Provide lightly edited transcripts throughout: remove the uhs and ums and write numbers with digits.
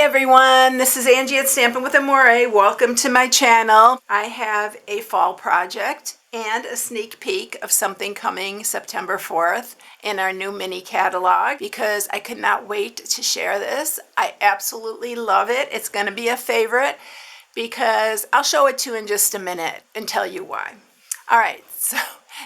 everyone, this is Angie at Stampin' with Amore. Welcome to my channel. I have a fall project and a sneak peek of something coming September 4th in our new mini catalog because I could not wait to share this. I absolutely love it. It's going to be a favorite because I'll show it to you in just a minute and tell you why. All right, so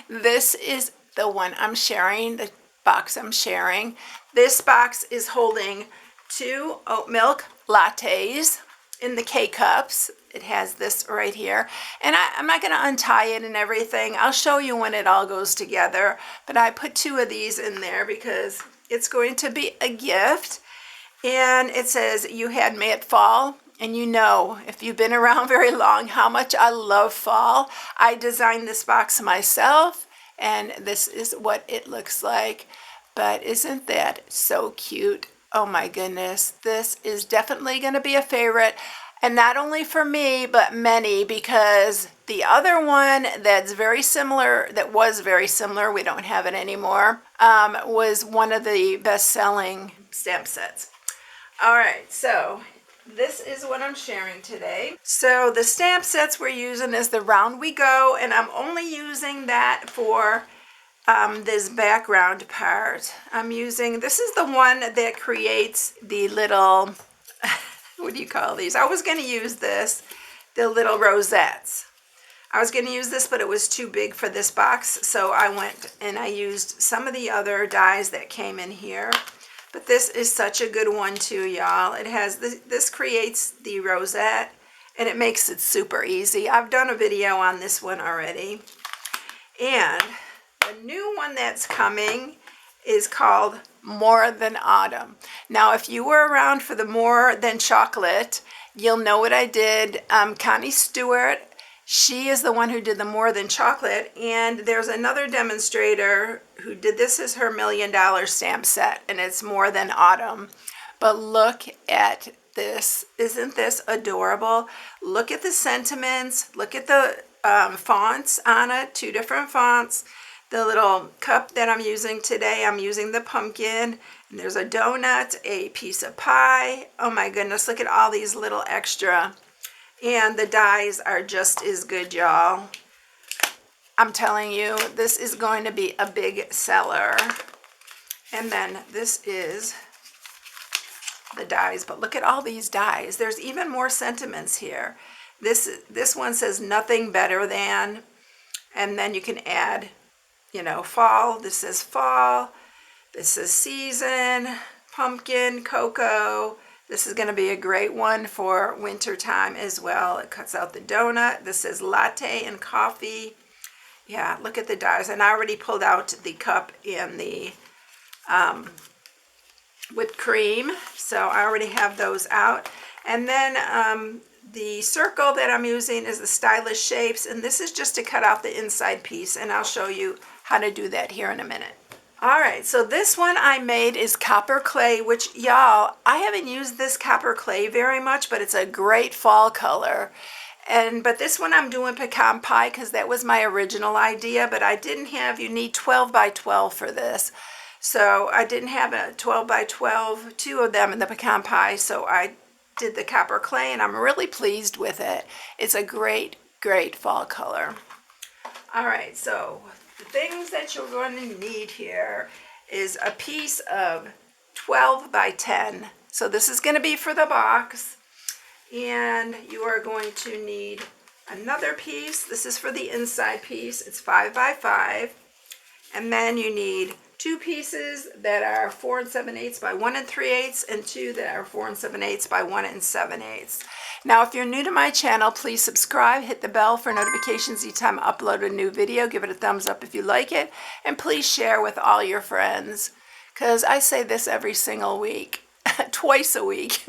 this is the one I'm sharing, the box I'm sharing. This box is holding 2 oat milk lattes in the K-cups. It has this right here. And I'm not going to untie it and everything. I'll show you when it all goes together. But I put 2 of these in there because it's going to be a gift. And it says, "You had me at fall." And you know, if you've been around very long, how much I love fall. I designed this box myself. And this is what it looks like. But isn't that so cute? Oh my goodness, this is definitely going to be a favorite, and not only for me, but many, because the other one that's very similar, that was very similar, we don't have it anymore, was one of the best-selling stamp sets. All right, so this is what I'm sharing today. So the stamp sets we're using is the Round We Go, and I'm only using that for this background part. I'm using, this is the one that creates the little, what do you call these? I was going to use this, the little rosettes. I was going to use this, but it was too big for this box, so I went and I used some of the other dies that came in here. But this is such a good one too, y'all. It has, this creates the rosette, and it makes it super easy. I've done a video on this one already. And the new one that's coming is called More Than Autumn. Now, if you were around for the More Than Chocolate, you'll know what I did. Connie Stewart, she is the one who did the More Than Chocolate, and there's another demonstrator who did this as her $1 million stamp set, and it's More Than Autumn. But look at this. Isn't this adorable? Look at the sentiments. Look at the fonts on it, 2 different fonts. The little cup that I'm using today, I'm using the pumpkin, and there's a donut, a piece of pie. Oh my goodness, look at all these little extra. And the dies are just as good, y'all. I'm telling you, this is going to be a big seller. And then this is the dies, but look at all these dies. There's even more sentiments here. This one says nothing better than, and then you can add, you know, fall. This says fall. This says season, pumpkin, cocoa. This is going to be a great one for winter time as well. It cuts out the donut. This says latte and coffee. Yeah, look at the dies. And I already pulled out the cup and the whipped cream. So I already have those out. And then the circle that I'm using is the Stylish Shapes. And this is just to cut out the inside piece. And I'll show you how to do that here in a minute. All right, so this one I made is copper clay, which, y'all, I haven't used this copper clay very much, but it's a great fall color. But this one I'm doing pecan pie because that was my original idea, but I didn't have, you need 12 by 12 for this. So I didn't have a 12 by 12, 2 of them in the pecan pie, so I did the copper clay, and I'm really pleased with it. It's a great, great fall color. All right, so the things that you're going to need here is a piece of 12 by 10. So this is going to be for the box. And you are going to need another piece. This is for the inside piece. It's 5 by 5. And then you need 2 pieces that are 4 7/8 by 1 3/8, and 2 that are 4 7/8 by 1 7/8. Now, if you're new to my channel, please subscribe, hit the bell for notifications each time I upload a new video. Give it a thumbs up if you like it, and please share with all your friends, because I say this every single week, twice a week,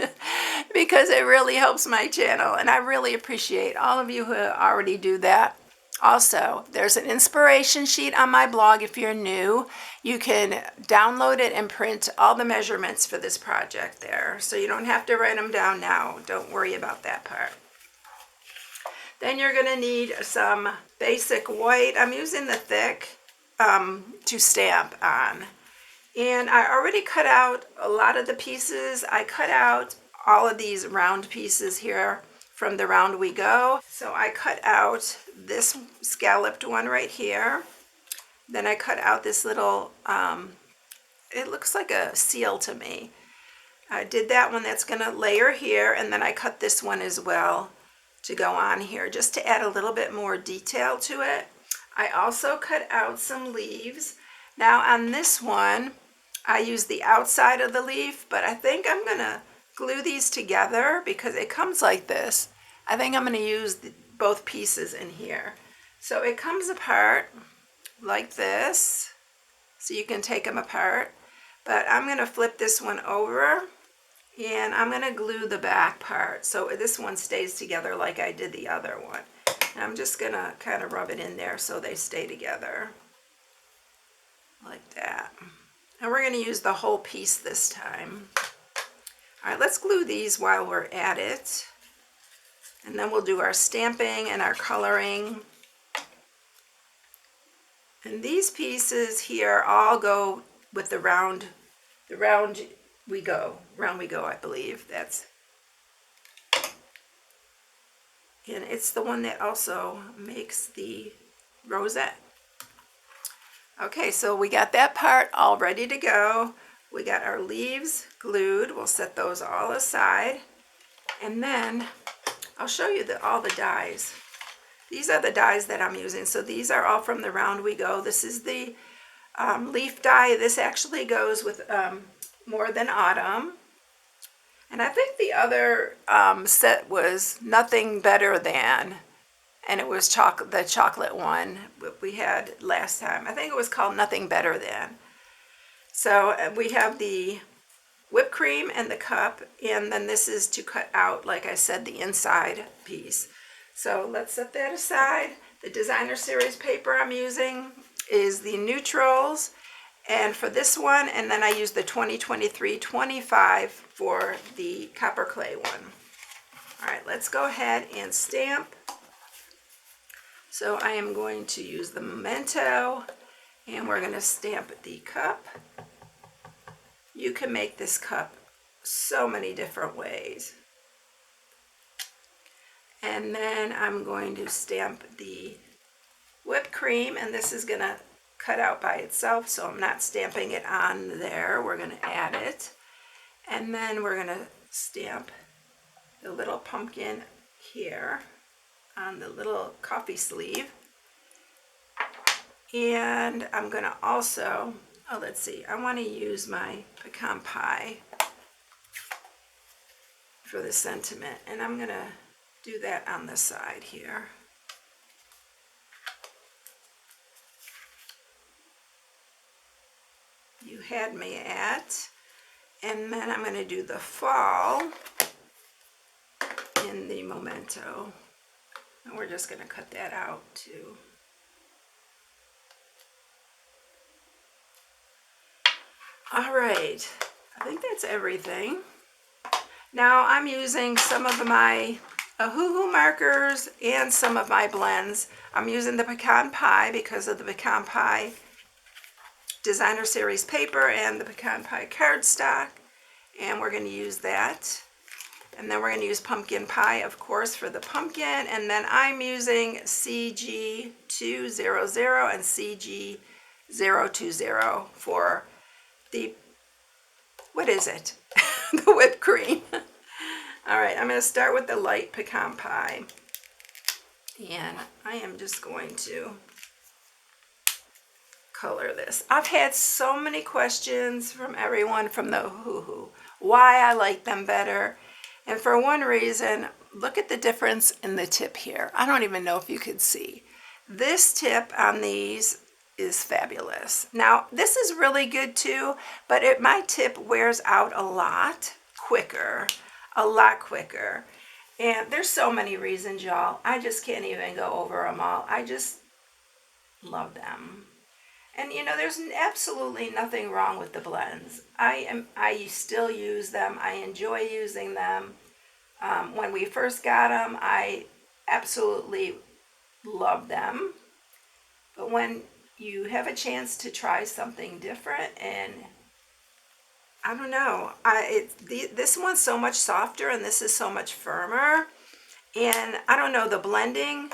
because it really helps my channel, and I really appreciate all of you who already do that. Also, there's an inspiration sheet on my blog if you're new. You can download it and print all the measurements for this project there. So you don't have to write them down now. Don't worry about that part. Then you're going to need some basic white. I'm using the thick to stamp on. And I already cut out a lot of the pieces. I cut out all of these round pieces here from the Round We Go. So I cut out this scalloped one right here. Then I cut out this little, it looks like a seal to me. I did that one that's gonna layer here, and then I cut this one as well to go on here just to add a little bit more detail to it. I also cut out some leaves. Now on this one, I used the outside of the leaf, but I think I'm gonna glue these together because it comes like this. I think I'm gonna use both pieces in here. So it comes apart like this, so you can take them apart. But I'm gonna flip this one over and I'm gonna glue the back part so this one stays together like I did the other one. And I'm just gonna kind of rub it in there so they stay together like that. And we're gonna use the whole piece this time. All right, let's glue these while we're at it. And then we'll do our stamping and our coloring. And these pieces here all go with the round we go, I believe. That's, and it's the one that also makes the rosette. Okay, so we got that part all ready to go. We got our leaves glued. We'll set those all aside. And then I'll show you all the dies. These are the dies that I'm using. So these are all from the Round We Go. This is the leaf die. This actually goes with More Than Autumn. And I think the other set was Nothing Better Than. And it was the chocolate one we had last time. I think it was called Nothing Better Than. So we have the whipped cream and the cup, and then this is to cut out, like I said, the inside piece. So let's set that aside. The designer series paper I'm using is the neutrals, and for this one, and then I use the 2023-25 for the copper clay one. All right, let's go ahead and stamp. So I am going to use the Memento, and we're going to stamp the cup. You can make this cup so many different ways. And then I'm going to stamp the whipped cream, and this is going to cut out by itself, so I'm not stamping it on there. We're going to add it. And then we're going to stamp the little pumpkin here on the little coffee sleeve. And I'm going to also, let's see, I want to use my pecan pie for the sentiment, and I'm going to do that on the side here. You had me at, and then I'm going to do the fall in the Memento. And we're just going to cut that out too. All right, I think that's everything. Now I'm using some of my Hoo-Hoo markers and some of my blends. I'm using the pecan pie because of the pecan pie designer series paper and the pecan pie cardstock, and we're going to use that. And then we're going to use pumpkin pie, of course, for the pumpkin. And then I'm using CG200 and CG020 for the, what is it? The whipped cream. All right, I'm going to start with the light pecan pie. And I am just going to color this. I've had so many questions from everyone from the Hoo-Hoo, why I like them better. And for one reason, look at the difference in the tip here. I don't even know if you could see. This tip on these is fabulous. Now, this is really good too, but my tip wears out a lot quicker. And there's so many reasons, y'all. I just can't even go over them all. I just love them. And you know, there's absolutely nothing wrong with the blends. I still use them. I enjoy using them. When we first got them, I absolutely loved them. But when you have a chance to try something different, and I don't know. This one's so much softer and this is so much firmer. And I don't know, the blending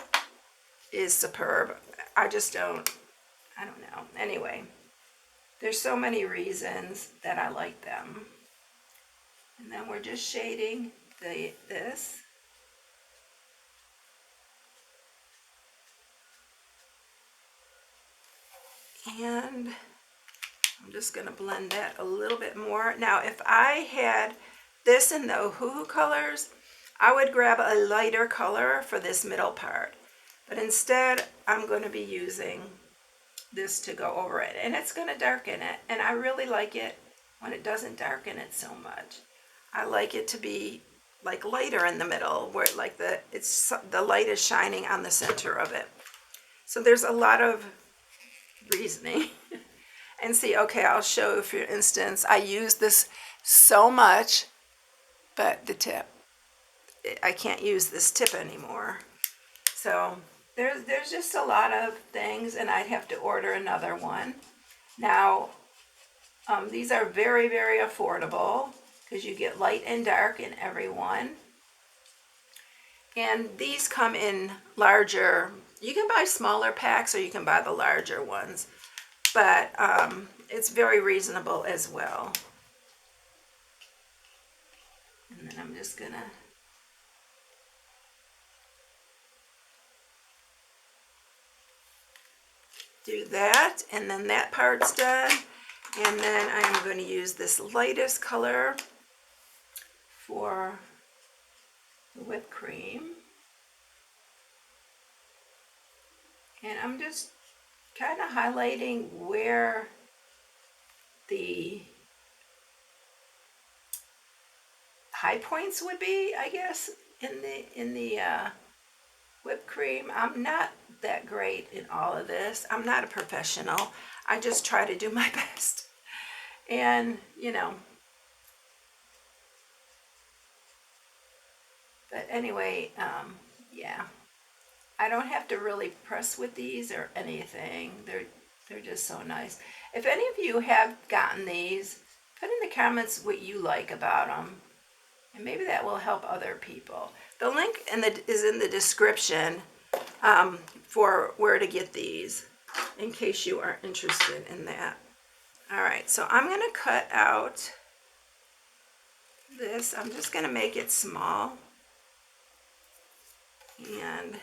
is superb. I don't know. Anyway, there's so many reasons that I like them. And then we're just shading this. And I'm just going to blend that a little bit more. Now, if I had this in the Hoo-Hoo colors, I would grab a lighter color for this middle part. But instead, I'm going to be using this to go over it. And it's going to darken it. And I really like it when it doesn't darken it so much. I like it to be like lighter in the middle, where like the light is shining on the center of it. So there's a lot of reasoning. And see, okay, I'll show you, for instance, I use this so much, but the tip, I can't use this tip anymore. So there's just a lot of things, and I'd have to order another one. Now, these are very, very affordable because you get light and dark in every one. And these come in larger. You can buy smaller packs or you can buy the larger ones, but it's very reasonable as well. And then I'm just gonna do that, and then that part's done. And then I'm going to use this lightest color for the whipped cream. And I'm just kind of highlighting where the high points would be, I guess, in the whipped cream. I'm not that great in all of this. I'm not a professional. I just try to do my best. And, you know, but anyway, yeah. I don't have to really press with these or anything. They're just so nice. If any of you have gotten these, put in the comments what you like about them. And maybe that will help other people. The link is in the description for where to get these, in case you are interested in that. All right, so I'm going to cut out this. I'm just going to make it small. And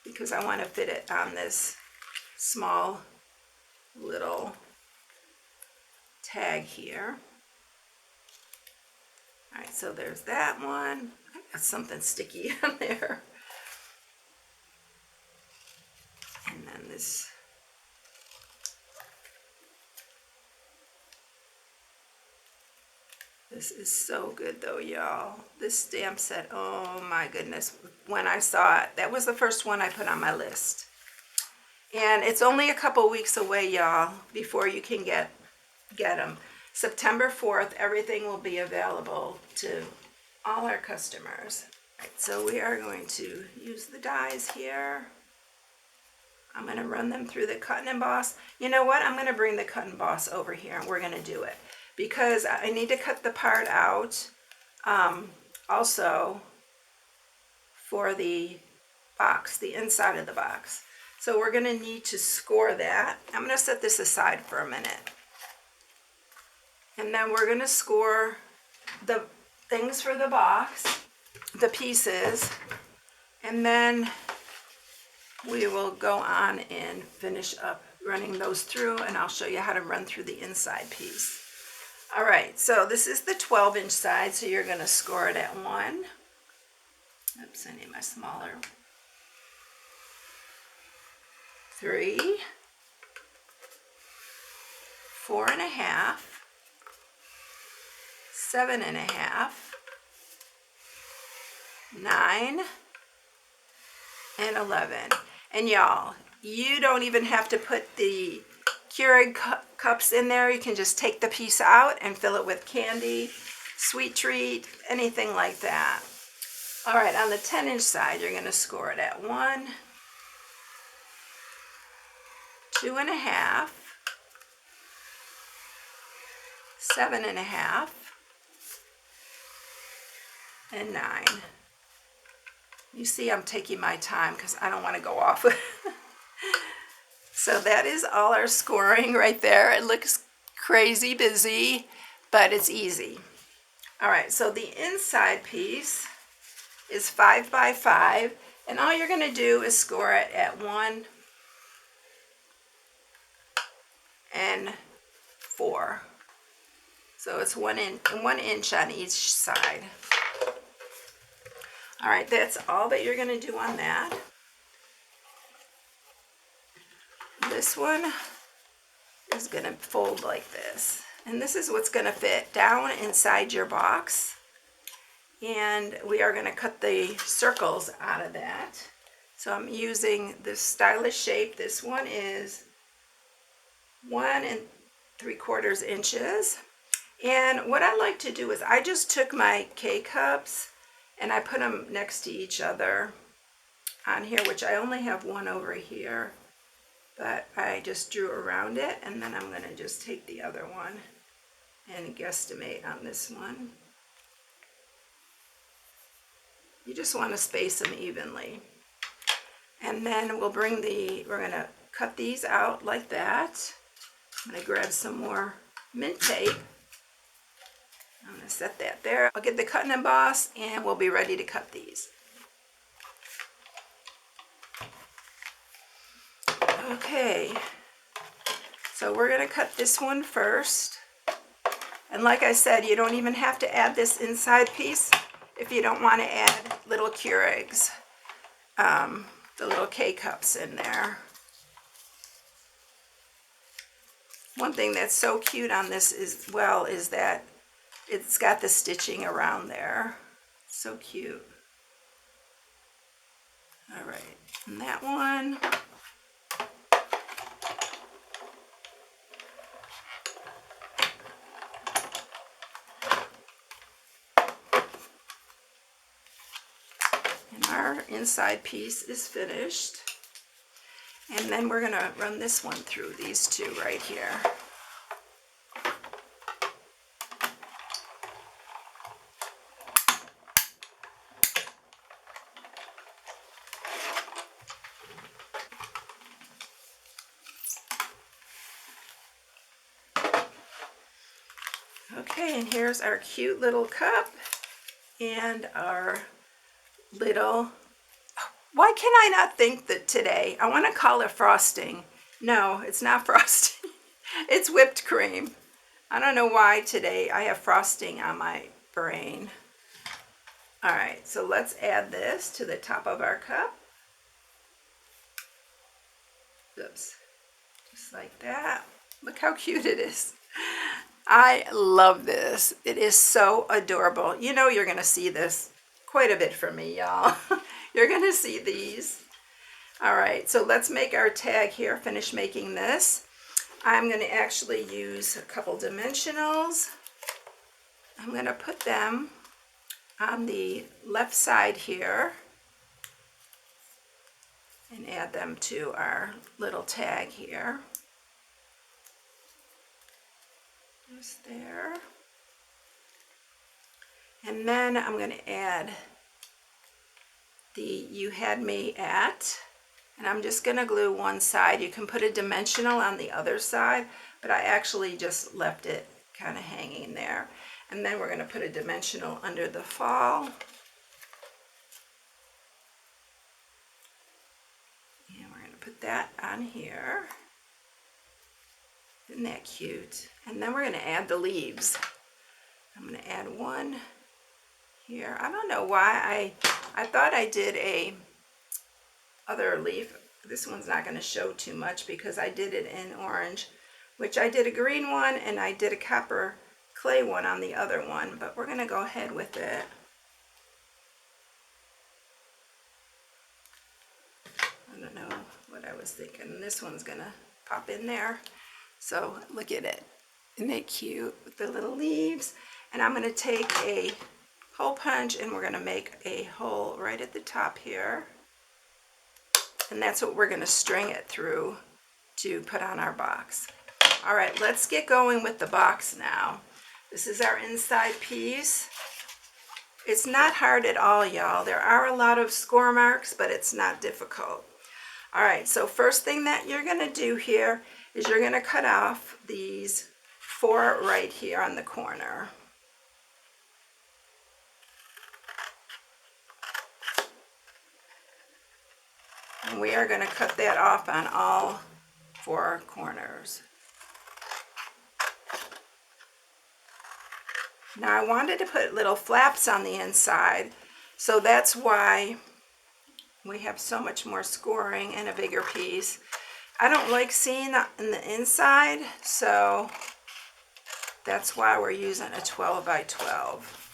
because I want to fit it on this small little tag here. All right, so there's that one. I got something sticky on there. And then this. This is so good though, y'all. This stamp set, oh my goodness. When I saw it, that was the first one I put on my list. And it's only a couple weeks away, y'all, before you can get them. September 4th, everything will be available to all our customers. Right, so we are going to use the dies here. I'm going to run them through the cut and emboss. You know what? I'm going to bring the cut and emboss over here and we're going to do it. Because I need to cut the part out also for the box, the inside of the box. So we're going to need to score that. I'm going to set this aside for a minute. And then we're going to score the things for the box, the pieces, and then we will go on and finish up running those through, and I'll show you how to run through the inside piece. All right, so this is the 12-inch side, so you're going to score it at 1. Oops, I need my smaller. 3, 4.5, 7.5, 9, and 11. And y'all, you don't even have to put the Keurig cups in there. You can just take the piece out and fill it with candy, sweet treat, anything like that. All right, on the 10-inch side, you're going to score it at 1, 2.5, 7.5, and 9. You see I'm taking my time because I don't want to go off. So that is all our scoring right there. It looks crazy busy, but it's easy. All right, so the inside piece is 5 by 5, and all you're going to do is score it at 1 and 4. So it's 1 inch on each side. All right, that's all that you're going to do on that. This one is going to fold like this, and this is what's going to fit down inside your box. And we are going to cut the circles out of that. So I'm using this stylish shape. This one is 1 3/4 inches. And what I like to do is I just took my K-cups and I put them next to each other on here, which I only have one over here, but I just drew around it, and then I'm going to just take the other one and guesstimate on this one. You just want to space them evenly. And then we're going to cut these out like that. I'm going to grab some more mint tape. I'm going to set that there. I'll get the cut and emboss, and we'll be ready to cut these. Okay, so we're going to cut this one first. And like I said, you don't even have to add this inside piece if you don't want to add little Keurigs, the little K-cups in there. One thing that's so cute on this is that it's got the stitching around there. So cute. All right, and that one. Our inside piece is finished, and then we're going to run this one through these two right here. Okay, and here's our cute little cup and our little, why can I not think that today, I want to call it frosting. No, it's not frosting. It's whipped cream. I don't know why today I have frosting on my brain. All right, so let's add this to the top of our cup. Oops, just like that. Look how cute it is. I love this. It is so adorable. You know you're going to see this quite a bit from me, y'all. You're going to see these. All right, so let's make our tag here, finish making this. I'm going to actually use a couple dimensionals. I'm going to put them on the left side here and add them to our little tag here. Just there. And then I'm going to add the "You Had Me At," and I'm just going to glue one side. You can put a dimensional on the other side, but I actually just left it kind of hanging there. And then we're going to put a dimensional under the fall. And we're going to put that on here. Isn't that cute? And then we're going to add the leaves. I'm going to add one here. I don't know why I thought I did a other leaf. This one's not going to show too much because I did it in orange, which I did a green one and I did a copper clay one on the other one, but we're going to go ahead with it. I don't know what I was thinking. This one's going to pop in there. So look at it. Isn't it cute with the little leaves? And I'm going to take a hole punch and we're going to make a hole right at the top here. And that's what we're going to string it through to put on our box. All right, let's get going with the box now. This is our inside piece. It's not hard at all, y'all. There are a lot of score marks, but it's not difficult. All right, so first thing that you're gonna do here is you're gonna cut off these 4 right here on the corner. And we are gonna cut that off on all 4 corners. Now I wanted to put little flaps on the inside, so that's why we have so much more scoring and a bigger piece. I don't like seeing that in the inside, so that's why we're using a 12 by 12.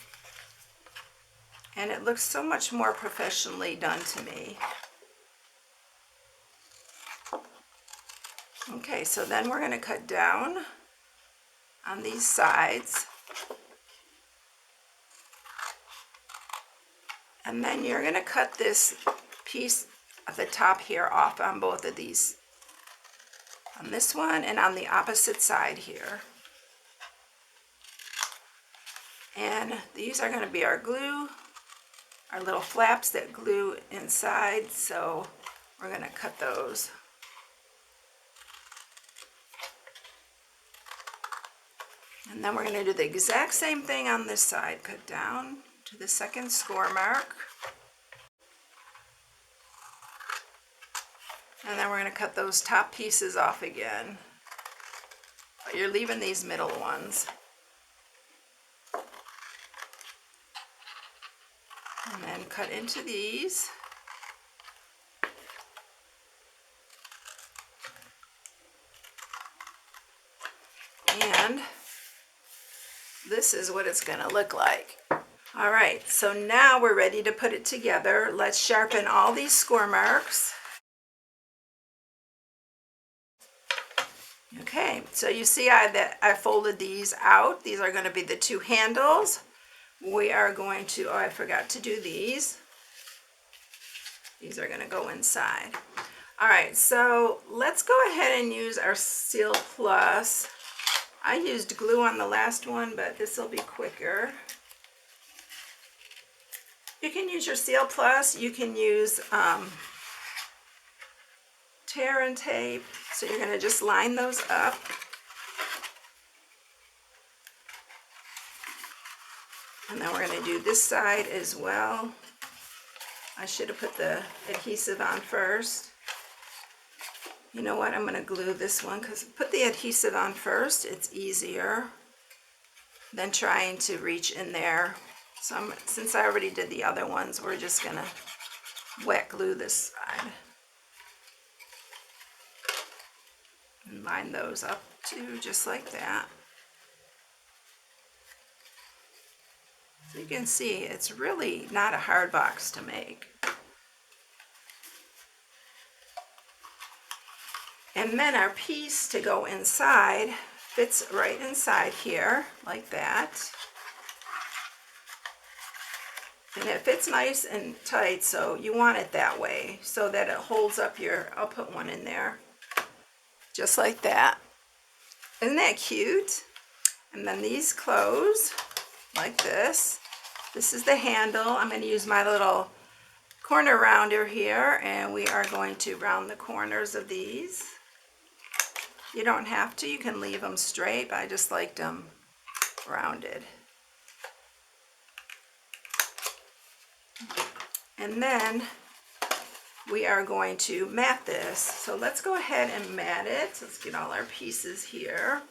And it looks so much more professionally done to me. Okay, so then we're going to cut down on these sides. And then you're going to cut this piece at the top here off on both of these. On this one and on the opposite side here. And these are going to be our glue, our little flaps that glue inside, so we're going to cut those. And then we're going to do the exact same thing on this side. Cut down to the second score mark. And then we're going to cut those top pieces off again. But you're leaving these middle ones. And then cut into these. And this is what it's going to look like. All right, so now we're ready to put it together. Let's sharpen all these score marks. Okay, so you see I folded these out. These are going to be the 2 handles. We are going to, oh, I forgot to do these. These are going to go inside. All right, so let's go ahead and use our Seal Plus. I used glue on the last one, but this will be quicker. You can use your Seal Plus. You can use tear and tape. So you're going to just line those up. And then we're going to do this side as well. I should have put the adhesive on first. You know what, I'm going to glue this one because put the adhesive on first. It's easier than trying to reach in there. So since I already did the other ones, we're just going to wet glue this side. And line those up too, just like that. So you can see it's really not a hard box to make. And then our piece to go inside fits right inside here, like that. And it fits nice and tight, so you want it that way, so that it holds up your, I'll put one in there. Just like that. Isn't that cute? And then these close like this. This is the handle. I'm going to use my little corner rounder here, and we are going to round the corners of these. You don't have to, you can leave them straight, but I just liked them rounded. And then we are going to mat this. So let's go ahead and mat it. Let's get all our pieces here.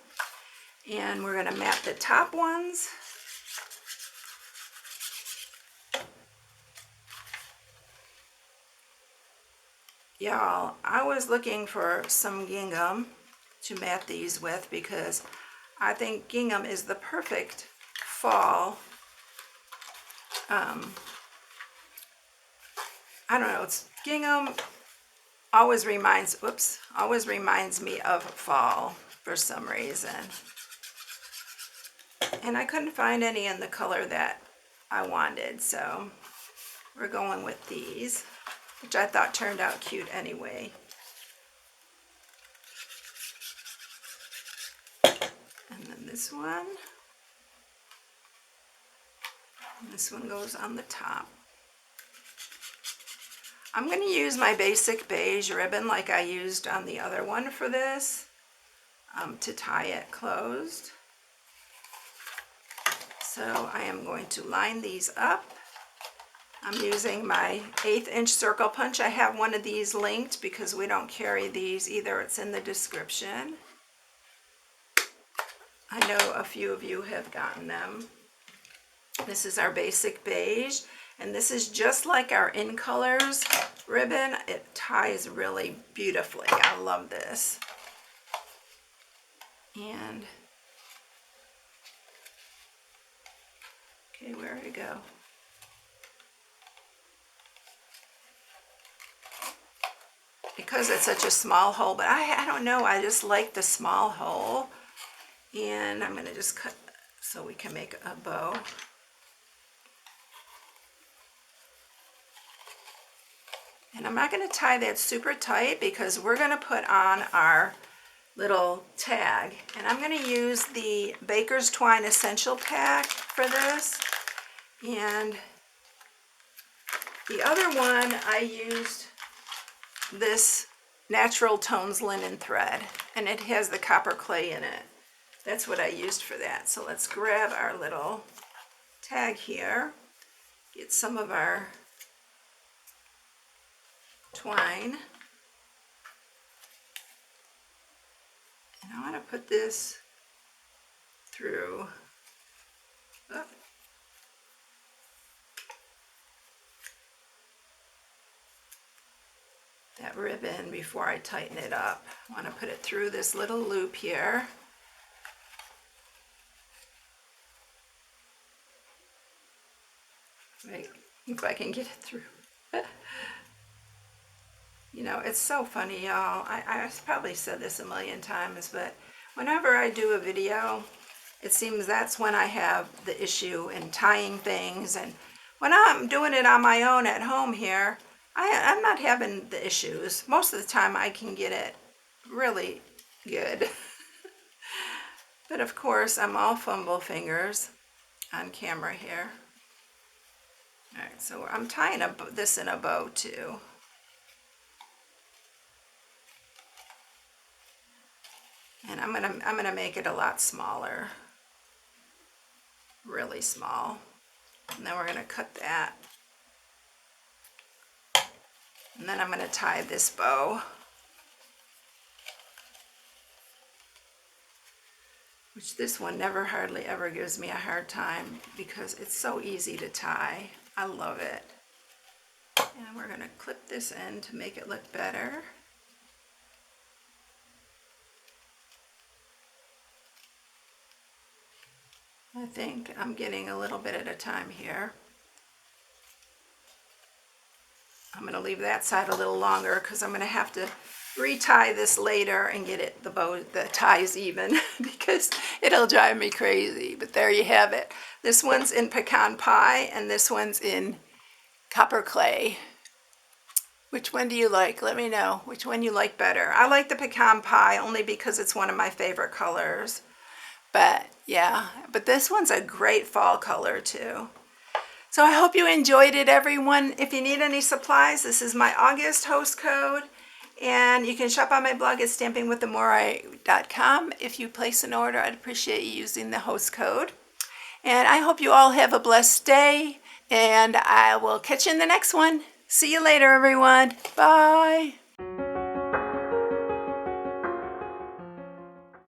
And we're going to mat the top ones. Y'all, I was looking for some gingham to mat these with because I think gingham is the perfect fall. I don't know, it's gingham always reminds me of fall for some reason. And I couldn't find any in the color that I wanted, so we're going with these, which I thought turned out cute anyway. And then this one. This one goes on the top. I'm going to use my basic beige ribbon like I used on the other one for this to tie it closed. So I am going to line these up. I'm using my 1/8 inch circle punch. I have one of these linked because we don't carry these either. It's in the description. I know a few of you have gotten them. This is our basic beige, and this is just like our In Colors ribbon. It ties really beautifully. I love this. And okay, where to go? Because it's such a small hole, but I don't know, I just like the small hole. And I'm going to just cut so we can make a bow. And I'm not going to tie that super tight because we're going to put on our little tag. And I'm going to use the Baker's Twine Essential Pack for this. And the other one I used this Natural Tones linen thread, and it has the copper clay in it. That's what I used for that. So let's grab our little tag here, get some of our twine, and I want to put this through that ribbon before I tighten it up. I want to put it through this little loop here. Right, if I can get it through. You know, it's so funny, y'all. I probably said this a million times, but whenever I do a video, it seems that's when I have the issue in tying things. And when I'm doing it on my own at home here, I'm not having the issues. Most of the time I can get it really good. But of course, I'm all fumble fingers on camera here. All right, so I'm tying this in a bow too. And I'm gonna make it a lot smaller, really small. And then we're gonna cut that. And then I'm gonna tie this bow, which this one never hardly ever gives me a hard time because it's so easy to tie. I love it. And we're gonna clip this in to make it look better. I think I'm getting a little bit at a time here. I'm going to leave that side a little longer because I'm going to have to retie this later and get the ties even because it'll drive me crazy. But there you have it. This one's in pecan pie and this one's in copper clay. Which one do you like? Let me know which one you like better. I like the pecan pie only because it's one of my favorite colors. But yeah, but this one's a great fall color too. So I hope you enjoyed it, everyone. If you need any supplies, this is my August host code. And you can shop on my blog at StampingWithAmore.com. If you place an order, I'd appreciate you using the host code. And I hope you all have a blessed day. And I will catch you in the next one. See you later, everyone. Bye.